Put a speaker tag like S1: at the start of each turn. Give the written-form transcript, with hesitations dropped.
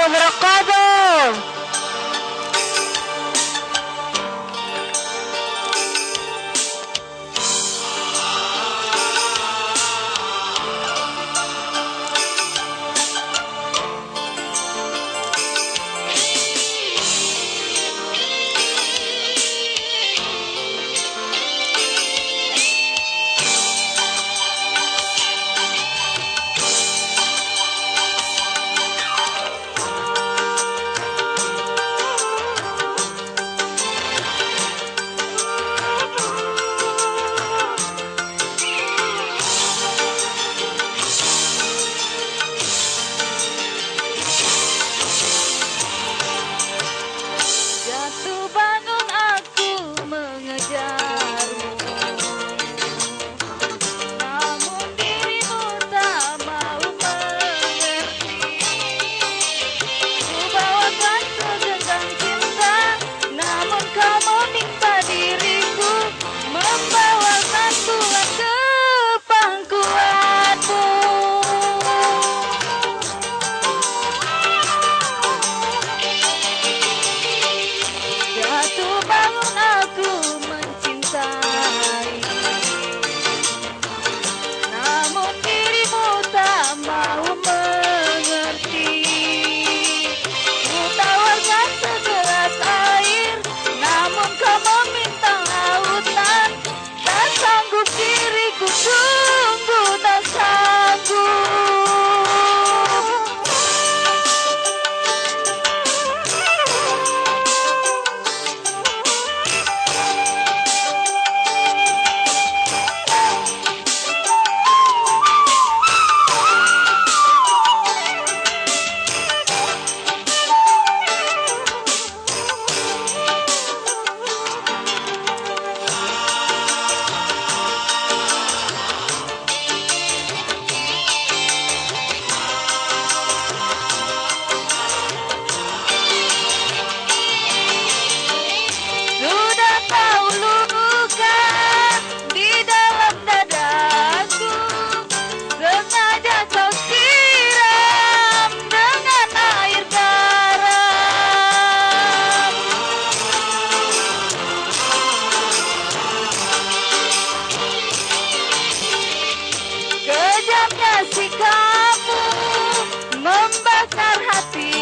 S1: wabarakatuh. Jatuh bangun aku mengejarmu, namun dirimu tak mau mengerti. Ku bawakan segenggam cinta, namun kau meminta diriku membawakan pulang ke pangkuanmu. Jatuh bangun aku mencintai, namun dirimu tak mau mengerti. Ku tawarkan segelas air, namun kau meminta lautan. Tak sanggup diriku, sungguh tak sanggup. Sudah tahu luka di dalam dadaku, sengaja kau siram dengan air garam. Kejamnya sikapmu membakar hati.